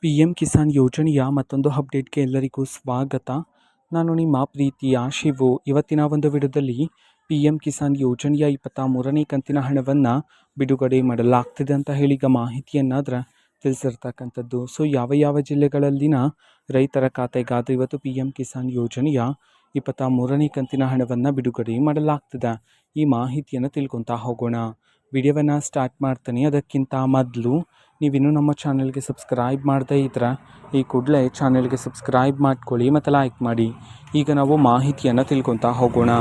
P M Kisan ಯೋಜನೆಯ ಮತ್ತೊಂದು ಅಪ್ಡೇಟ್ಗೆ ಎಲ್ಲರಿಗೂ ಸ್ವಾಗತ. ನಾನು ನಿಮ್ಮ ಪ್ರೀತಿಯ ಶಿವು. ಇವತ್ತಿನ ಒಂದು ವಿಡಿಯೋದಲ್ಲಿ ಪಿ ಎಂ ಕಿಸಾನ್ ಯೋಜನೆಯ 23ನೇ ಕಂತಿನ ಹಣವನ್ನು ಬಿಡುಗಡೆ ಮಾಡಲಾಗ್ತಿದೆ ಅಂತ ಹೇಳಿ ಈಗ ಮಾಹಿತಿಯನ್ನಾದ್ರೆ ತಿಳಿಸಿರ್ತಕ್ಕಂಥದ್ದು. ಸೊ ಯಾವ ಜಿಲ್ಲೆಗಳಲ್ಲಿನ ರೈತರ ಖಾತೆಗಾದ್ರೆ ಇವತ್ತು ಪಿ ಎಂ ಕಿಸಾನ್ ಯೋಜನೆಯ 23ನೇ ಕಂತಿನ ಹಣವನ್ನು ಬಿಡುಗಡೆ ಮಾಡಲಾಗ್ತಿದೆ. ಈ ಮಾಹಿತಿಯನ್ನು ತಿಳ್ಕೊತಾ ಹೋಗೋಣ. ವಿಡಿಯೋವನ್ನು ಸ್ಟಾರ್ಟ್ ಮಾಡ್ತೀನಿ. ಅದಕ್ಕಿಂತ ಮೊದಲು ನೀವಿನ್ನೂ ನಮ್ಮ ಚಾನಲ್ಗೆ ಸಬ್ಸ್ಕ್ರೈಬ್ ಮಾಡದೇ ಇದ್ದರೆ ಈ ಕೂಡಲೇ ಚಾನಲ್ಗೆ ಸಬ್ಸ್ಕ್ರೈಬ್ ಮಾಡ್ಕೊಳ್ಳಿ ಮತ್ತು ಲೈಕ್ ಮಾಡಿ. ಈಗ ನಾವು ಮಾಹಿತಿಯನ್ನು ತಿಳ್ಕೊತಾ ಹೋಗೋಣ.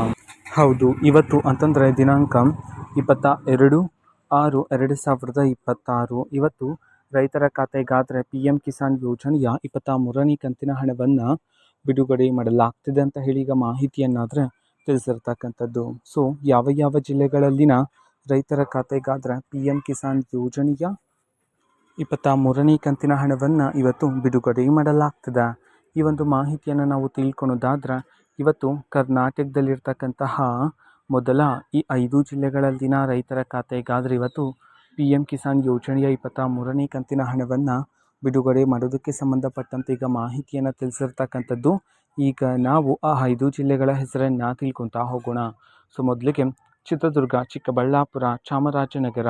ಹೌದು, ಇವತ್ತು ಅಂತಂದರೆ ದಿನಾಂಕ 22/6/2026 ಇವತ್ತು ರೈತರ ಖಾತೆಗಾದರೆ ಪಿ ಎಂ ಕಿಸಾನ್ ಯೋಜನೆಯ 23ನೇ ಕಂತಿನ ಹಣವನ್ನು ಬಿಡುಗಡೆ ಮಾಡಲಾಗ್ತಿದೆ ಅಂತ ಹೇಳಿ ಈಗ ಮಾಹಿತಿಯನ್ನಾದರೆ ತಿಳಿಸಿರ್ತಕ್ಕಂಥದ್ದು. ಸೊ ಯಾವ ಜಿಲ್ಲೆಗಳಲ್ಲಿನ ರೈತರ ಖಾತೆಗಾದರೆ ಪಿ ಎಂ ಕಿಸಾನ್ ಯೋಜನೆಯ 23ನೇ ಕಂತಿನ ಹಣವನ್ನು ಇವತ್ತು ಬಿಡುಗಡೆ ಮಾಡಲಾಗ್ತದೆ. ಈ ಒಂದು ಮಾಹಿತಿಯನ್ನು ನಾವು ತಿಳ್ಕೊಳೋದಾದ್ರೆ ಇವತ್ತು ಕರ್ನಾಟಕದಲ್ಲಿರ್ತಕ್ಕಂತಹ ಮೊದಲ ಈ 5 ಜಿಲ್ಲೆಗಳಲ್ಲಿನ ರೈತರ ಖಾತೆಗಾದರೆ ಇವತ್ತು ಪಿ ಎಂ ಕಿಸಾನ್ ಯೋಜನೆಯ 23ನೇ ಕಂತಿನ ಹಣವನ್ನು ಬಿಡುಗಡೆ ಮಾಡೋದಕ್ಕೆ ಸಂಬಂಧಪಟ್ಟಂತೆ ಈಗ ಮಾಹಿತಿಯನ್ನು ತಿಳಿಸಿರ್ತಕ್ಕಂಥದ್ದು. ಈಗ ನಾವು ಆ 5 ಜಿಲ್ಲೆಗಳ ಹೆಸರನ್ನು ತಿಳ್ಕೊತಾ ಹೋಗೋಣ. ಸೊ ಮೊದಲಿಗೆ ಚಿತ್ರದುರ್ಗ, ಚಿಕ್ಕಬಳ್ಳಾಪುರ, ಚಾಮರಾಜನಗರ,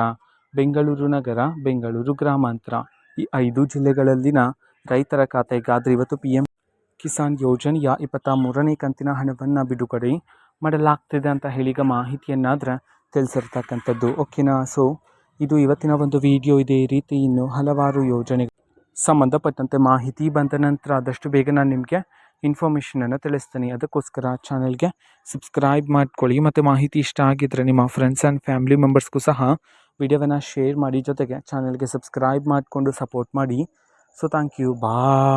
ಬೆಂಗಳೂರು ನಗರ, ಬೆಂಗಳೂರು ಗ್ರಾಮಾಂತರ ಈ 5 ಜಿಲ್ಲೆಗಳಲ್ಲಿನ ರೈತರ ಖಾತೆಗಾದರೆ ಇವತ್ತು ಪಿ ಎಂ ಕಿಸಾನ್ ಯೋಜನೆಯ 23ನೇ ಕಂತಿನ ಹಣವನ್ನು ಬಿಡುಗಡೆ ಮಾಡಲಾಗ್ತಿದೆ ಅಂತ ಹೇಳಿ ಈಗ ಮಾಹಿತಿಯನ್ನಾದರೆ ತಿಳಿಸಿರ್ತಕ್ಕಂಥದ್ದು. ಓಕೆನಾ. ಸೊ ಇದು ಇವತ್ತಿನ ಒಂದು ವಿಡಿಯೋ. ಇದೇ ರೀತಿ ಇನ್ನು ಹಲವಾರು ಯೋಜನೆ ಸಂಬಂಧಪಟ್ಟಂತೆ ಮಾಹಿತಿ ಬಂದ ನಂತರ ಆದಷ್ಟು ಬೇಗ ನಾನು ನಿಮಗೆ ಇನ್ಫಾರ್ಮೇಷನನ್ನು ತಿಳಿಸ್ತೀನಿ. ಅದಕ್ಕೋಸ್ಕರ ಚಾನಲ್ಗೆ ಸಬ್ಸ್ಕ್ರೈಬ್ ಮಾಡ್ಕೊಳ್ಳಿ ಮತ್ತು ಮಾಹಿತಿ ಇಷ್ಟ ಆಗಿದ್ದರೆ ನಿಮ್ಮ ಫ್ರೆಂಡ್ಸ್ ಆ್ಯಂಡ್ ಫ್ಯಾಮಿಲಿ ಮೆಂಬರ್ಸ್ಗೂ ಸಹ ವಿಡಿಯೋವನ್ನು ಶೇರ್ ಮಾಡಿ, ಜೊತೆಗೆ ಚಾನಲ್ಗೆ ಸಬ್ಸ್ಕ್ರೈಬ್ ಮಾಡಿಕೊಂಡು ಸಪೋರ್ಟ್ ಮಾಡಿ. So thank you. ಬಾಯ್.